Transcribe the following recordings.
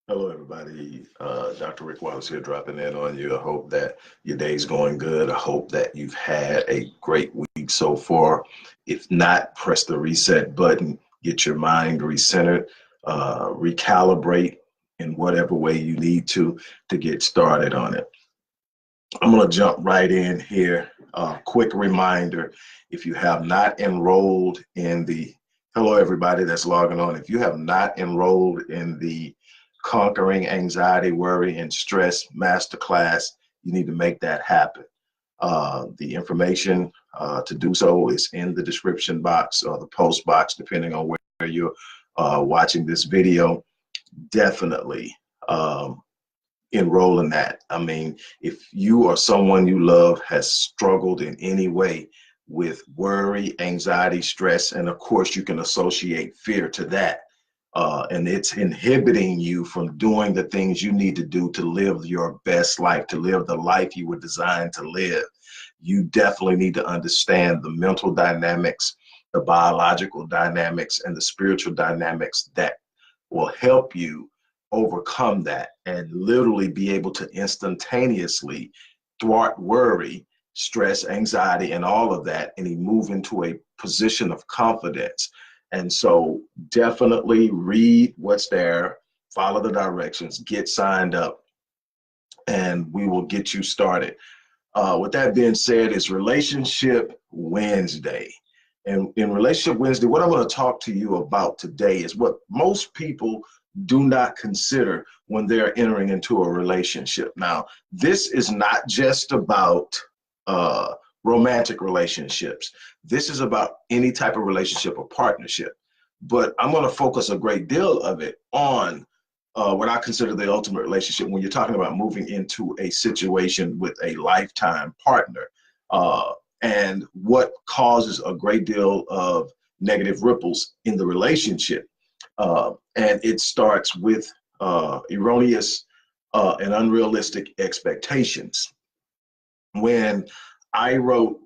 Hello, everybody. Dr. Rick Wallace here, dropping in on you. I hope that your day's going good. I hope that you've had a great week so far. If not, press the reset button, get your mind recentered, recalibrate in whatever way you need to get started on it. I'm going to jump right in here. Quick reminder, if you have not enrolled in the, hello everybody that's logging on, if you have not enrolled in the Conquering Anxiety, Worry, and Stress Masterclass, you need to make that happen. The information to do so is in the description box or the post box, depending on where you're watching this video. Definitely enroll in that. I mean, if you or someone you love has struggled in any way with worry, anxiety, stress, and of course you can associate fear to that, and it's inhibiting you from doing the things you need to do to live your best life, to live the life you were designed to live, you definitely need to understand the mental dynamics, the biological dynamics, and the spiritual dynamics that will help you overcome that and literally be able to instantaneously thwart worry, stress, anxiety, and all of that, and you move into a position of confidence. And so definitely read what's there, follow the directions, get signed up, and we will get you started. With that being said, it's Relationship Wednesday. And in Relationship Wednesday, what I'm going to talk to you about today is what most people do not consider when they're entering into a relationship. Now, this is not just about romantic relationships. This is about any type of relationship or partnership. But I'm going to focus a great deal of it on what I consider the ultimate relationship when you're talking about moving into a situation with a lifetime partner, and what causes a great deal of negative ripples in the relationship. And it starts with erroneous and unrealistic expectations. When I wrote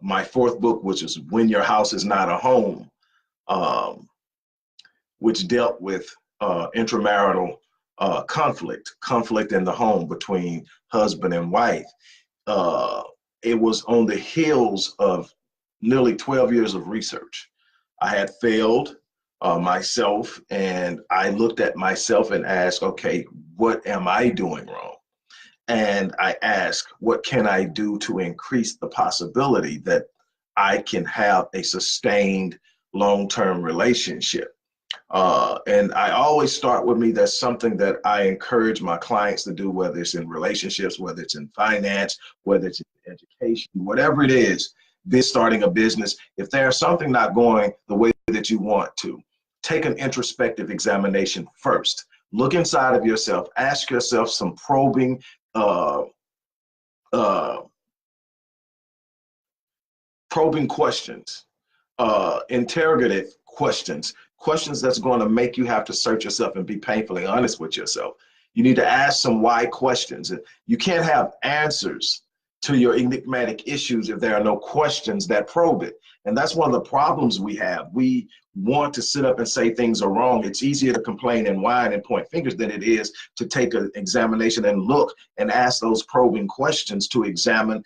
my fourth book, which is When Your House Is Not a Home, which dealt with intramarital conflict in the home between husband and wife. It was on the heels of nearly 12 years of research. I had failed myself, and I looked at myself and asked, okay, what am I doing wrong? And I asked, what can I do to increase the possibility that I can have a sustained long-term relationship? And I always start with me. That's something that I encourage my clients to do, whether it's in relationships, whether it's in finance, whether it's in education, whatever it is, starting a business. If there's something not going the way that you want to, take an introspective examination first. Look inside of yourself, ask yourself some probing questions, interrogative questions, questions that's going to make you have to search yourself and be painfully honest with yourself. You need to ask some why questions. You can't have answers to your enigmatic issues if there are no questions that probe it. And that's one of the problems we have. We want to sit up and say things are wrong. It's easier to complain and whine and point fingers than it is to take an examination and look and ask those probing questions to examine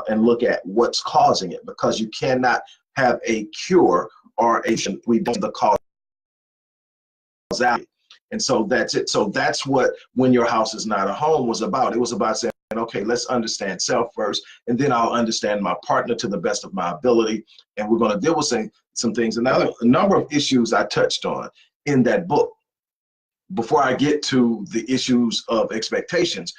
and look at what's causing it, because you cannot have a cure or we don't the causality. And so that's it. So that's what When Your House Is Not a Home was about. It was about saying, okay, let's understand self first, and then I'll understand my partner to the best of my ability. And we're going to deal with some things. And a number of issues I touched on in that book. Before I get to the issues of expectations,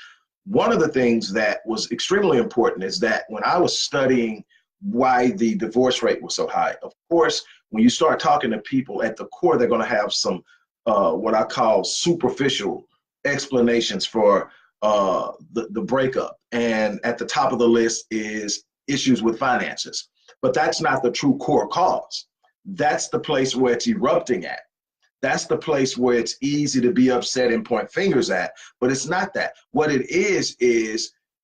one of the things that was extremely important is that when I was studying why the divorce rate was so high, of course, when you start talking to people, at the core, they're going to have some what I call superficial explanations for the breakup. And at the top of the list is issues with finances. But that's not the true core cause. That's the place where it's erupting at. That's the place where it's easy to be upset and point fingers at, but it's not that. What it is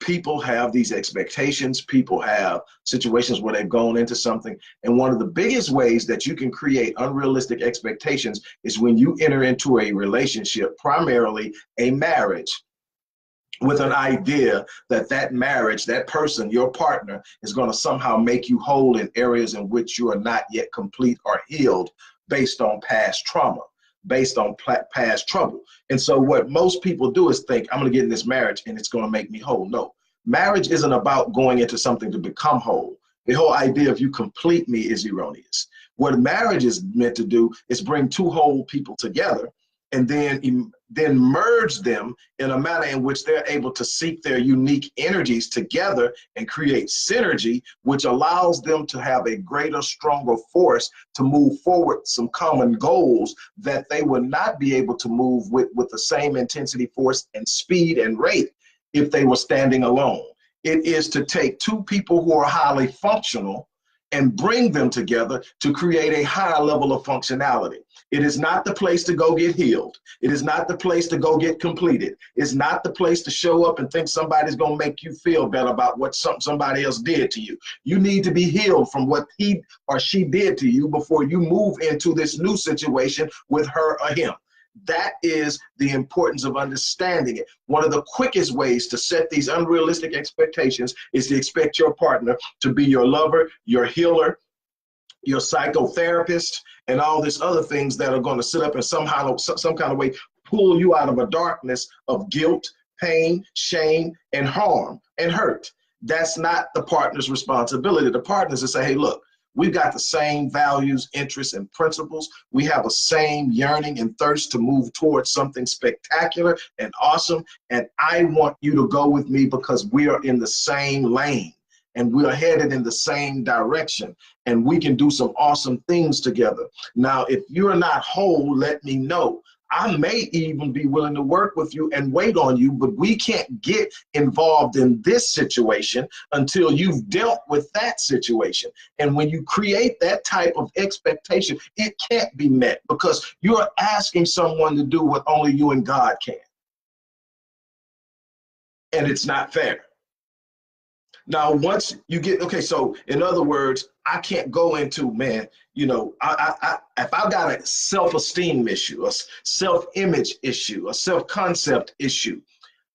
people have these expectations. People have situations where they've gone into something. And one of the biggest ways that you can create unrealistic expectations is when you enter into a relationship, primarily a marriage, with an idea that that marriage, that person, your partner, is going to somehow make you whole in areas in which you are not yet complete or healed based on past trauma, based on past trouble. And so what most people do is think, I'm going to get in this marriage and it's going to make me whole. No, marriage isn't about going into something to become whole. The whole idea of you complete me is erroneous. What marriage is meant to do is bring two whole people together and then merge them in a manner in which they're able to seek their unique energies together and create synergy, which allows them to have a greater, stronger force to move forward some common goals that they would not be able to move with the same intensity, force, and speed and rate if they were standing alone. It is to take two people who are highly functional and bring them together to create a higher level of functionality. It is not the place to go get healed. It is not the place to go get completed. It's not the place to show up and think somebody's gonna make you feel better about what somebody else did to you. You need to be healed from what he or she did to you before you move into this new situation with her or him. That is the importance of understanding it. One of the quickest ways to set these unrealistic expectations is to expect your partner to be your lover, your healer, your psychotherapist, and all these other things that are going to sit up and some kind of way pull you out of a darkness of guilt, pain, shame, and harm and hurt. That's not the partner's responsibility. The partner's to say, hey, look, we've got the same values, interests, and principles. We have a same yearning and thirst to move towards something spectacular and awesome. And I want you to go with me because we are in the same lane and we are headed in the same direction and we can do some awesome things together. Now, if you're not whole, let me know. I may even be willing to work with you and wait on you, but we can't get involved in this situation until you've dealt with that situation. And when you create that type of expectation, it can't be met because you're asking someone to do what only you and God can. And it's not fair. Now, once you get, okay, so in other words, I can't go into, man, you know, if I've got a self-esteem issue, a self-image issue, a self-concept issue,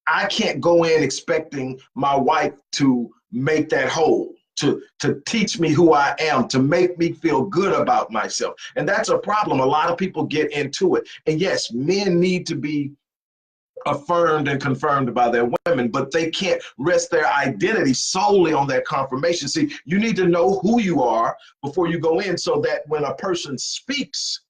I can't go in expecting my wife to make that whole, to teach me who I am, to make me feel good about myself. And that's a problem. A lot of people get into it. And yes, men need to be affirmed and confirmed by their women, but they can't rest their identity solely on that confirmation. See, you need to know who you are before you go in so that when a person speaks,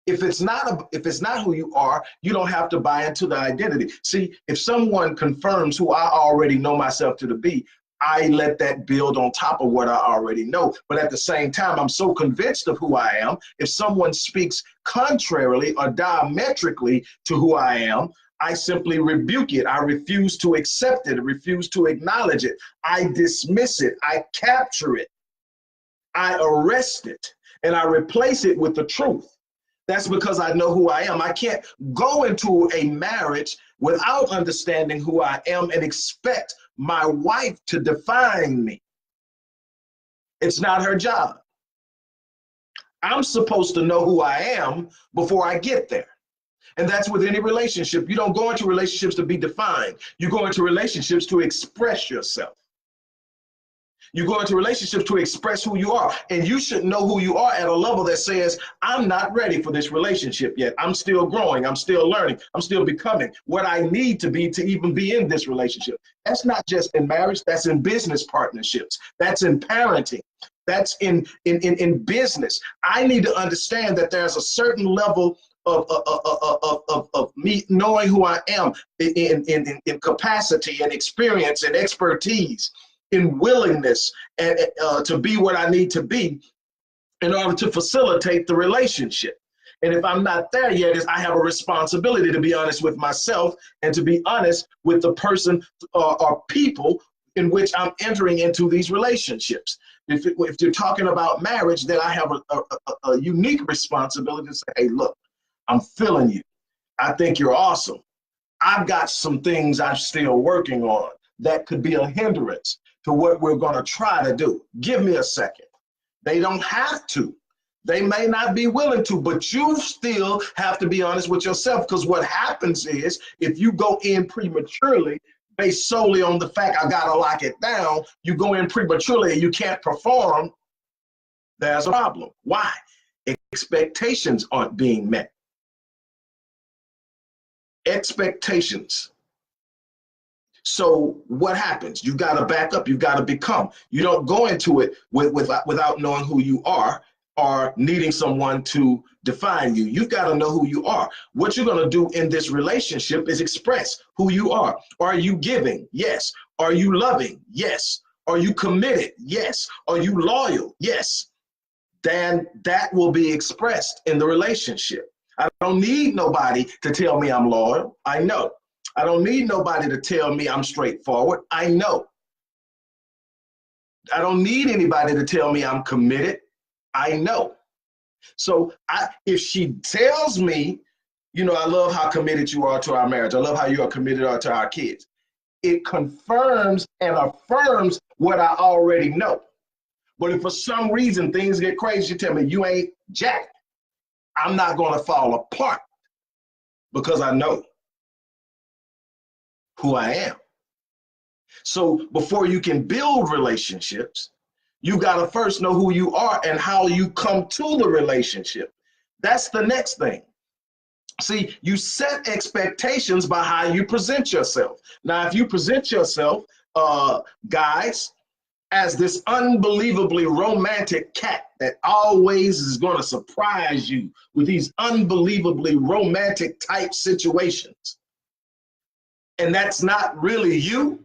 if it's not who you are, you don't have to buy into the identity. See, if someone confirms who I already know myself to be, I let that build on top of what I already know. But at the same time, I'm so convinced of who I am. If someone speaks contrarily or diametrically to who I am, I simply rebuke it. I refuse to accept it. I refuse to acknowledge it. I dismiss it. I capture it. I arrest it. And I replace it with the truth. That's because I know who I am. I can't go into a marriage without understanding who I am and expect my wife to define me. It's not her job. I'm supposed to know who I am before I get there. And that's with any relationship. You don't go into relationships to be defined. You go into relationships to express yourself. You go into relationships to express who you are. And you should know who you are at a level that says, I'm not ready for this relationship yet. I'm still growing. I'm still learning. I'm still becoming what I need to be to even be in this relationship. That's not just in marriage. That's in business partnerships. That's in parenting. That's in business. I need to understand that there's a certain level of me knowing who I am in capacity and experience and expertise, in willingness and to be what I need to be in order to facilitate the relationship. And if I'm not there yet, is I have a responsibility to be honest with myself and to be honest with the person or people in which I'm entering into these relationships. If you're talking about marriage, then I have a unique responsibility to say, hey, look, I'm feeling you. I think you're awesome. I've got some things I'm still working on. that could be a hindrance to what we're going to try to do. Give me a second. They don't have to. They may not be willing to, but you still have to be honest with yourself, because what happens is if you go in prematurely, based solely on the fact I gotta lock it down, you go in prematurely and you can't perform, there's a problem. Why? Expectations aren't being met. Expectations. So what happens? You got to back up. You got to become. You don't go into it without knowing who you are or needing someone to define you. You've got to know who you are. What you're going to do in this relationship is express who you are. Are you giving? Yes. Are you loving? Yes. Are you committed? Yes. Are you loyal? Yes. Then that will be expressed in the relationship. I don't need nobody to tell me I'm loyal. I know. I don't need nobody to tell me I'm straightforward. I know. I don't need anybody to tell me I'm committed. I know. So if she tells me, you know, I love how committed you are to our marriage. I love how you are committed to our kids. It confirms and affirms what I already know. But if for some reason things get crazy, you tell me you ain't jack, I'm not going to fall apart because I know who I am. So before you can build relationships, you got to first know who you are and how you come to the relationship. That's the next thing. See, you set expectations by how you present yourself. Now, if you present yourself, guys, as this unbelievably romantic cat that always is going to surprise you with these unbelievably romantic type situations, and that's not really you,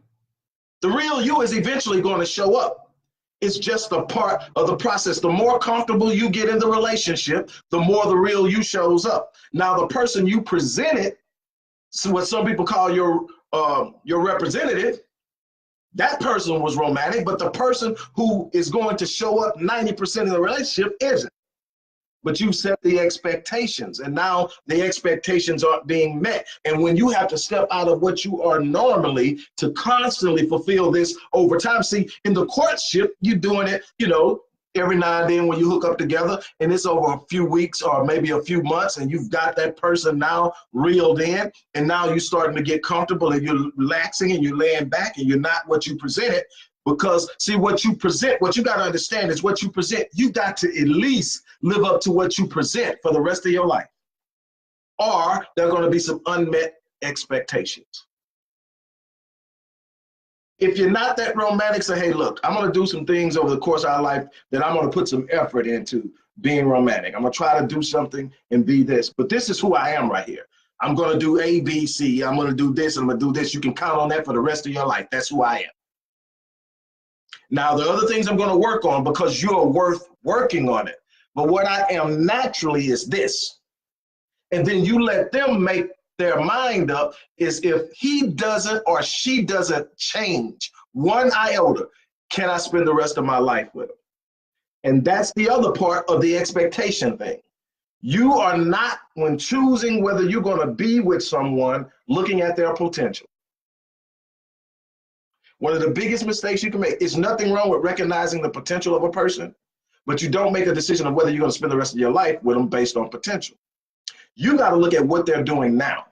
the real you is eventually going to show up. It's just a part of the process. The more comfortable you get in the relationship, the more the real you shows up. Now, the person you presented, so what some people call your representative, that person was romantic, but the person who is going to show up 90% of the relationship isn't. But you set the expectations, and now the expectations aren't being met. And when you have to step out of what you are normally to constantly fulfill this over time, see, in the courtship, you're doing it, you know, every now and then when you hook up together, and it's over a few weeks or maybe a few months, and you've got that person now reeled in, and now you're starting to get comfortable and you're relaxing and you're laying back and you're not what you presented. Because see, what you present, what you got to understand is what you present, you got to at least live up to what you present for the rest of your life. Or there are going to be some unmet expectations. If you're not that romantic, say, hey, look, I'm going to do some things over the course of our life that I'm going to put some effort into being romantic. I'm going to try to do something and be this. But this is who I am right here. I'm going to do A, B, C. I'm going to do this. I'm going to do this. You can count on that for the rest of your life. That's who I am. Now, the other things I'm going to work on because you're worth working on it. But what I am naturally is this. And then you let them make their mind up is if he doesn't or she doesn't change one iota, can I spend the rest of my life with him? And that's the other part of the expectation thing. You are not, when choosing whether you're going to be with someone, looking at their potential. One of the biggest mistakes you can make is nothing wrong with recognizing the potential of a person, but you don't make a decision of whether you're going to spend the rest of your life with them based on potential. You got to look at what they're doing now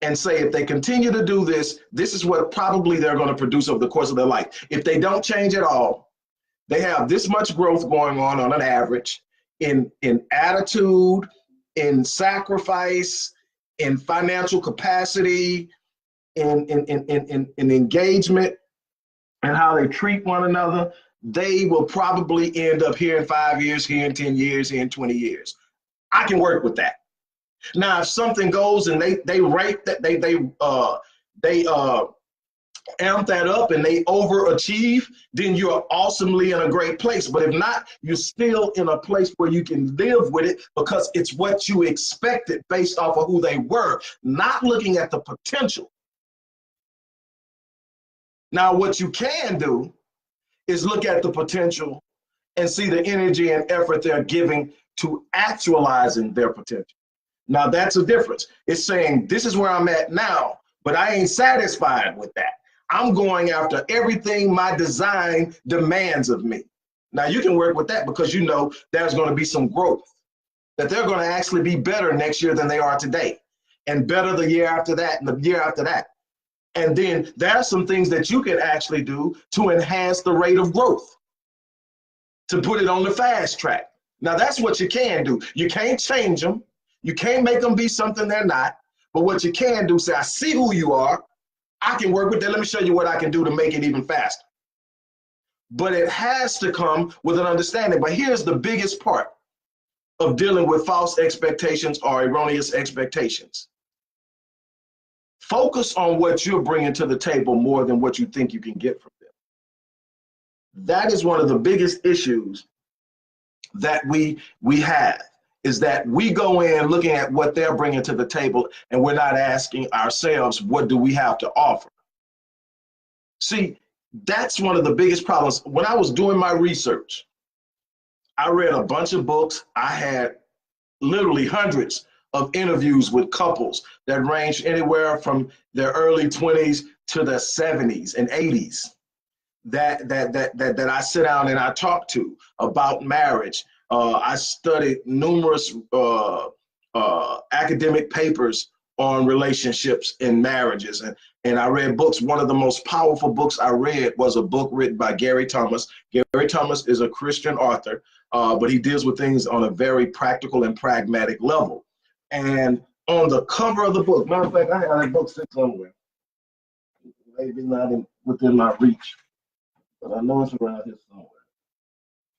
and say, if they continue to do this, this is what probably they're going to produce over the course of their life. If they don't change at all, they have this much growth going on an average in attitude, in sacrifice, in financial capacity, in engagement, and how they treat one another. They will probably end up here in 5 years, here in 10 years, here in 20 years. I can work with that. Now, if something goes and they rate that, they amp that up and they overachieve, then you're awesomely in a great place. But if not, you're still in a place where you can live with it because it's what you expected based off of who they were, not looking at the potential. Now, what you can do is look at the potential and see the energy and effort they're giving to actualizing their potential. Now, that's a difference. It's saying, this is where I'm at now, But I ain't satisfied with that. I'm going after everything my design demands of me. Now you can work with that because you know there's going to be some growth, that they're going to actually be better next year than they are today, and better the year after that and the year after that. And then there are some things that you can actually do to enhance the rate of growth, to put it on the fast track. Now that's what you can do. You can't change them. You can't make them be something they're not. But what you can do, say, I see who you are. I can work with that. Let me show you what I can do to make it even faster. But it has to come with an understanding. But here's the biggest part of dealing with false expectations or erroneous expectations. Focus on what you're bringing to the table more than what you think you can get from them. That is one of the biggest issues that we have, is that we go in looking at what they're bringing to the table and we're not asking ourselves, what do we have to offer? See, that's one of the biggest problems. When I was doing my research, I read a bunch of books. I had literally hundreds of interviews with couples that ranged anywhere from their early 20s to their 70s and 80s that I sit down and I talk to about marriage. I studied numerous academic papers on relationships in marriages, and I read books. One of the most powerful books I read was a book written by Gary Thomas. Gary Thomas is a Christian author, but he deals with things on a very practical and pragmatic level. And on the cover of the book, matter of fact, I have that book sitting somewhere. Maybe not within my reach, but I know it's around here somewhere.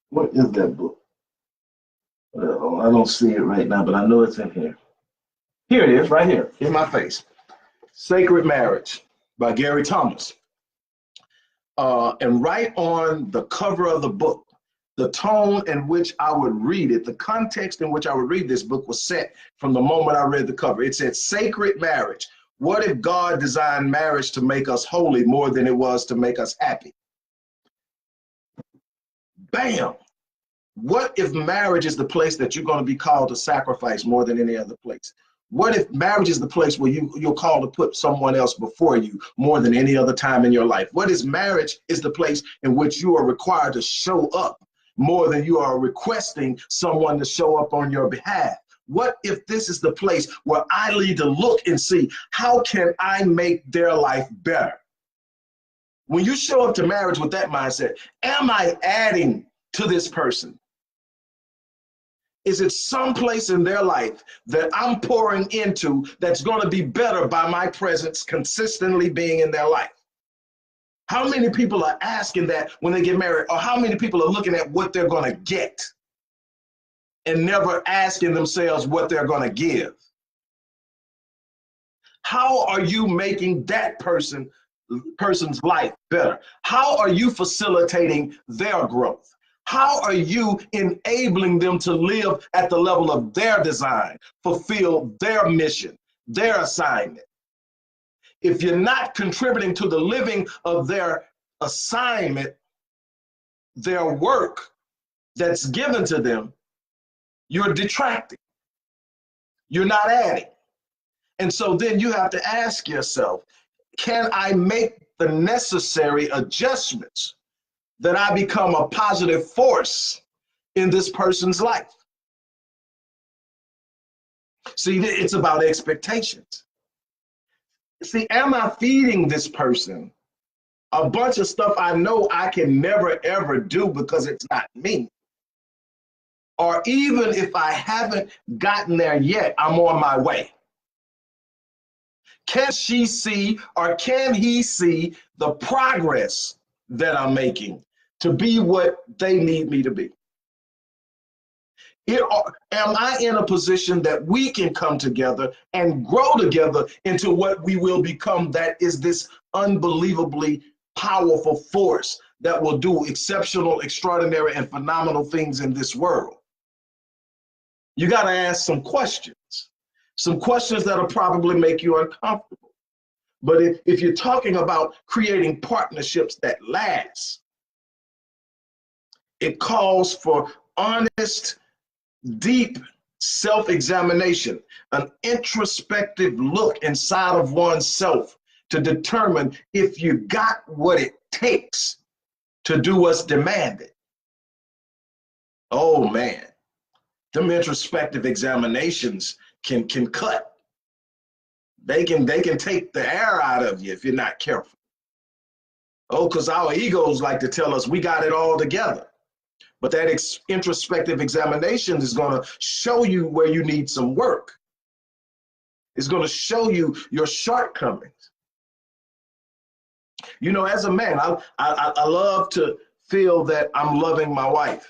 What is that book? I don't see it right now, but I know it's in here. Here it is, right here, in my face. Sacred Marriage by Gary Thomas. And right on the cover of the book, the tone in which I would read it, the context in which I would read this book was set from the moment I read the cover. It said, sacred marriage. What if God designed marriage to make us holy more than it was to make us happy? Bam. What if marriage is the place that you're going to be called to sacrifice more than any other place? What if marriage is the place where you're called to put someone else before you more than any other time in your life? What if marriage is the place in which you are required to show up more than you are requesting someone to show up on your behalf? What if this is the place where I need to look and see, how can I make their life better? When you show up to marriage with that mindset, am I adding to this person? Is it someplace in their life that I'm pouring into that's going to be better by my presence consistently being in their life? How many people are asking that when they get married? Or how many people are looking at what they're going to get and never asking themselves what they're going to give? How are you making that person's life better? How are you facilitating their growth? How are you enabling them to live at the level of their design, fulfill their mission, their assignment? If you're not contributing to the living of their assignment, their work that's given to them, you're detracting. You're not adding. And so then you have to ask yourself, can I make the necessary adjustments that I become a positive force in this person's life? See, it's about expectations. See, am I feeding this person a bunch of stuff I know I can never, ever do because it's not me? Or even if I haven't gotten there yet, I'm on my way. Can she see, or can he see, the progress that I'm making to be what they need me to be? Am I in a position that we can come together and grow together into what we will become, that is this unbelievably powerful force that will do exceptional, extraordinary, and phenomenal things in this world? You got to ask some questions that'll probably make you uncomfortable. But if you're talking about creating partnerships that last, it calls for honest, deep self-examination, an introspective look inside of oneself to determine if you got what it takes to do what's demanded. Oh man, them introspective examinations can cut. They can take the air out of you if you're not careful. Oh, because our egos like to tell us we got it all together. But that introspective examination is going to show you where you need some work. It's going to show you your shortcomings. You know, as a man, I love to feel that I'm loving my wife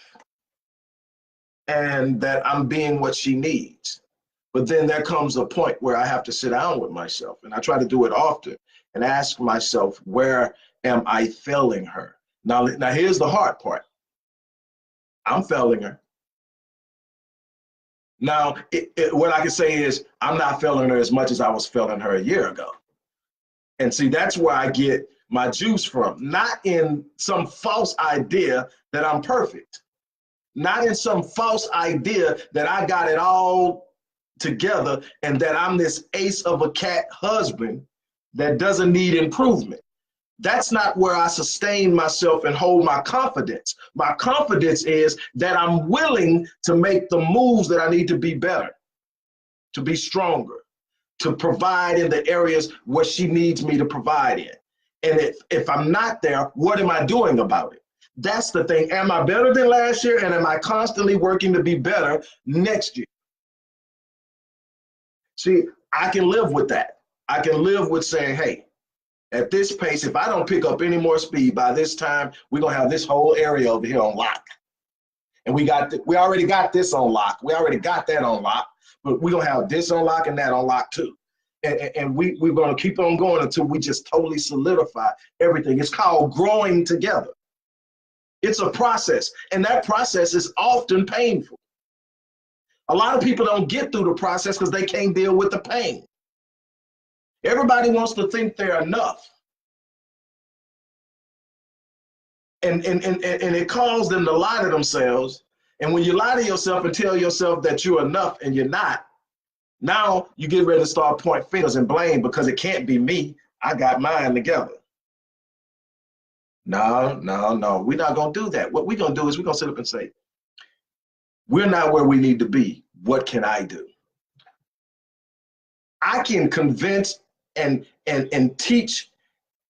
and that I'm being what she needs. But then there comes a point where I have to sit down with myself, and I try to do it often, and ask myself, where am I failing her? Now here's the hard part. I'm failing her. Now, what I can say is I'm not failing her as much as I was failing her a year ago. And see, that's where I get my juice from. Not in some false idea that I'm perfect. Not in some false idea that I got it all together and that I'm this ace of a cat husband that doesn't need improvement. That's not where I sustain myself and hold my confidence. My confidence is that I'm willing to make the moves that I need to be better, to be stronger, to provide in the areas where she needs me to provide in. And if I'm not there, what am I doing about it? That's the thing. Am I better than last year? And am I constantly working to be better next year? See, I can live with that. I can live with saying, hey, at this pace, if I don't pick up any more speed by this time, we're going to have this whole area over here on lock. And we already got this on lock. We already got that on lock, but we're going to have this on lock and that on lock too. And we're going to keep on going until we just totally solidify everything. It's called growing together. It's a process, and that process is often painful. A lot of people don't get through the process because they can't deal with the pain. Everybody wants to think they're enough. And it calls them to lie to themselves. And when you lie to yourself and tell yourself that you're enough and you're not, now you get ready to start pointing fingers and blame because it can't be me. I got mine together. No, we're not going to do that. What we're going to do is we're going to sit up and say, we're not where we need to be. What can I do? I can convince and teach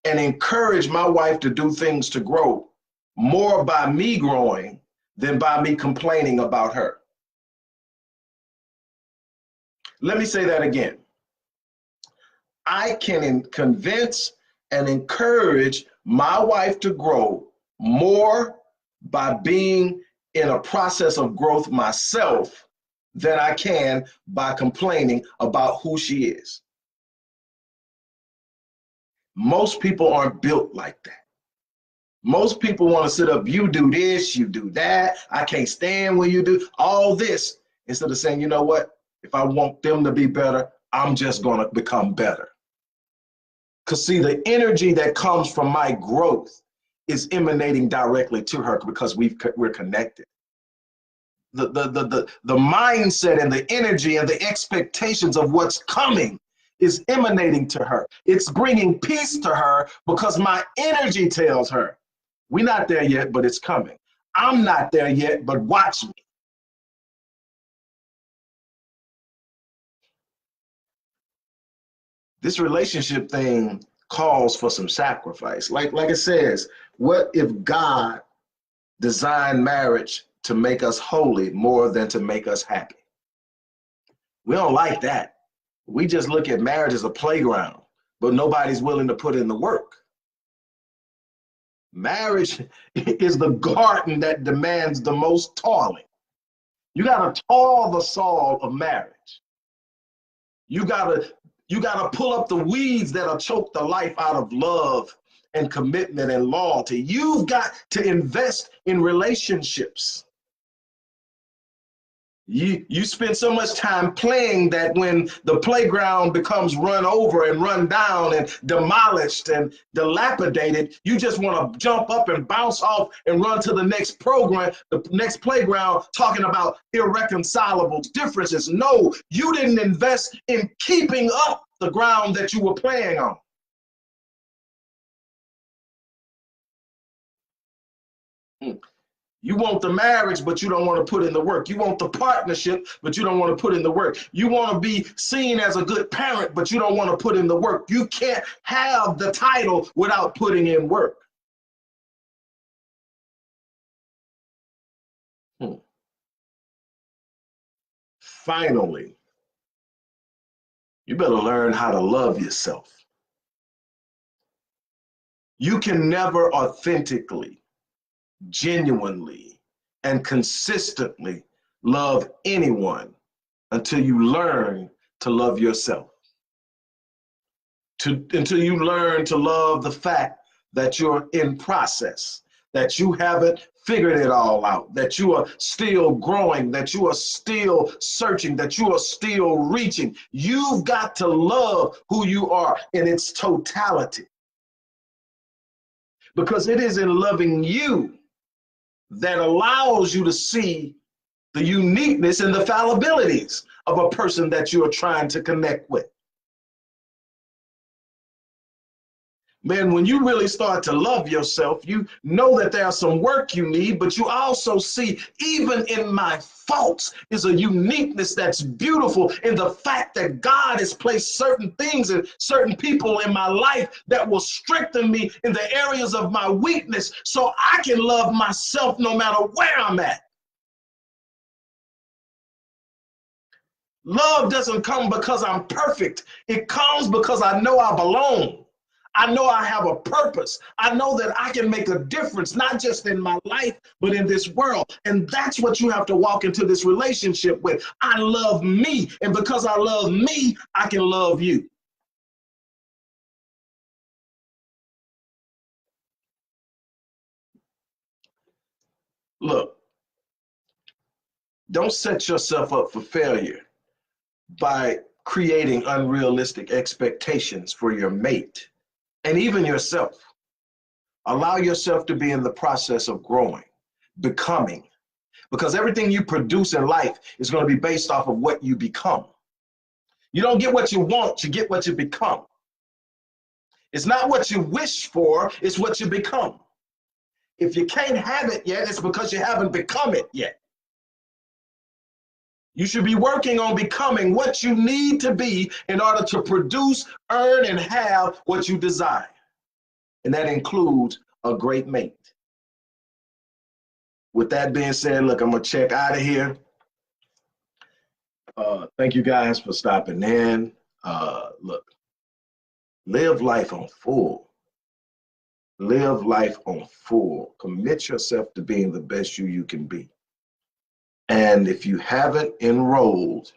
and encourage my wife to do things to grow more by me growing than by me complaining about her. Let me say that again. I can convince and encourage my wife to grow more by being in a process of growth myself than I can by complaining about who she is. Most people aren't built like that. Most people want to sit up, you do this, you do that, I can't stand when you do all this, instead of saying, you know what, if I want them to be better, I'm just going to become better. Because see, the energy that comes from my growth is emanating directly to her because we're connected. The mindset and the energy and the expectations of what's coming is emanating to her. It's bringing peace to her because my energy tells her, we're not there yet, but it's coming. I'm not there yet, but watch me. This relationship thing calls for some sacrifice. Like it says, what if God designed marriage to make us holy more than to make us happy? We don't like that. We just look at marriage as a playground, but nobody's willing to put in the work. Marriage is the garden that demands the most toiling. You got to toil the soil of marriage. You got to pull up the weeds that'll choke the life out of love and commitment and loyalty. You've got to invest in relationships. You spend so much time playing that when the playground becomes run over and run down and demolished and dilapidated, you just want to jump up and bounce off and run to the next program, the next playground, talking about irreconcilable differences. No, you didn't invest in keeping up the ground that you were playing on. You want the marriage, but you don't want to put in the work. You want the partnership, but you don't want to put in the work. You want to be seen as a good parent, but you don't want to put in the work. You can't have the title without putting in work. Finally, you better learn how to love yourself. You can never authentically, genuinely, and consistently love anyone until you learn to love yourself. Until you learn to love the fact that you're in process, that you haven't figured it all out, that you are still growing, that you are still searching, that you are still reaching. You've got to love who you are in its totality. Because it is in loving you that allows you to see the uniqueness and the fallibilities of a person that you are trying to connect with. Man, when you really start to love yourself, you know that there's some work you need, but you also see, even in my faults, is a uniqueness that's beautiful in the fact that God has placed certain things and certain people in my life that will strengthen me in the areas of my weakness so I can love myself no matter where I'm at. Love doesn't come because I'm perfect. It comes because I know I belong. I know I have a purpose. I know that I can make a difference, not just in my life, but in this world. And that's what you have to walk into this relationship with. I love me. And because I love me, I can love you. Look, don't set yourself up for failure by creating unrealistic expectations for your mate and even yourself. Allow yourself to be in the process of growing, becoming, because everything you produce in life is going to be based off of what you become. You don't get what you want, you get what you become. It's not what you wish for, it's what you become. If you can't have it yet, it's because you haven't become it yet. You should be working on becoming what you need to be in order to produce, earn, and have what you desire. And that includes a great mate. With that being said, look, I'm going to check out of here. Thank you guys for stopping in. Look, live life on full. Live life on full. Commit yourself to being the best you can be. And if you haven't enrolled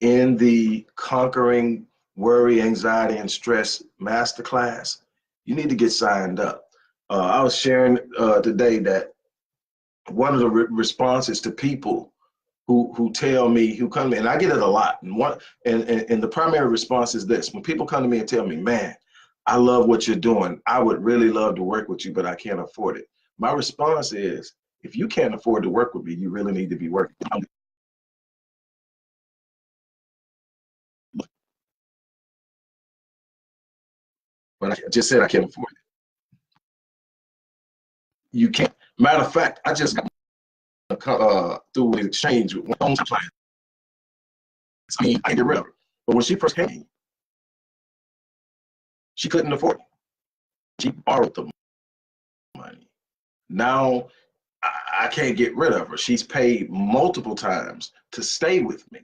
in the Conquering Worry, Anxiety, and Stress Masterclass, you need to get signed up. I was sharing today that one of the responses to people who tell me, who come to me, and I get it a lot, and the primary response is this: when people come to me and tell me, man, I love what you're doing, I would really love to work with you, but I can't afford it. My response is, if you can't afford to work with me, you really need to be working. But I just said I can't afford it. You can't. Matter of fact, I just got through an exchange with one of my clients. I mean, I get rid of her. But when she first came, she couldn't afford it. She borrowed the money. Now I can't get rid of her. She's paid multiple times to stay with me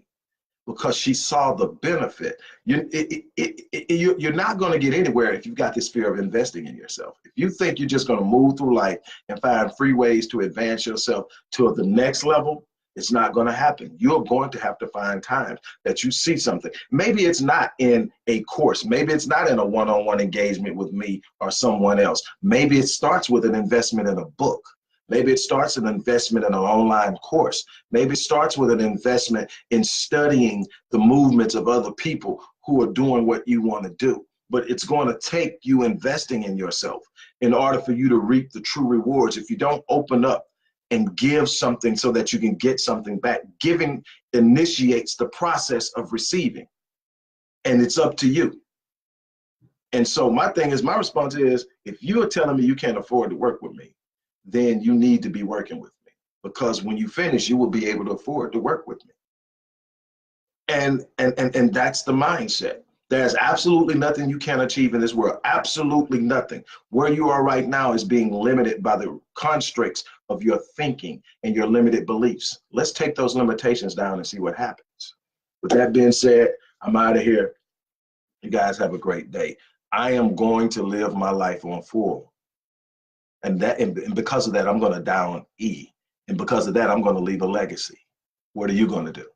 because she saw the benefit. You're not going to get anywhere if you've got this fear of investing in yourself. If you think you're just going to move through life and find free ways to advance yourself to the next level, it's not going to happen. You're going to have to find times that you see something. Maybe it's not in a course. Maybe it's not in a one-on-one engagement with me or someone else. Maybe it starts with an investment in a book. Maybe it starts an investment in an online course. Maybe it starts with an investment in studying the movements of other people who are doing what you want to do. But it's going to take you investing in yourself in order for you to reap the true rewards. If you don't open up and give something so that you can get something back, giving initiates the process of receiving. And it's up to you. And so my thing is, my response is, if you are telling me you can't afford to work with me, then you need to be working with me, because when you finish, you will be able to afford to work with me. And that's the mindset. There's absolutely nothing you can achieve in this world. Absolutely nothing. Where you are right now is being limited by the constricts of your thinking and your limited beliefs. Let's take those limitations down and see what happens. With that being said, I'm out of here. You guys have a great day. I am going to live my life on full. And because of that, I'm going to die on E. And because of that, I'm going to leave a legacy. What are you going to do?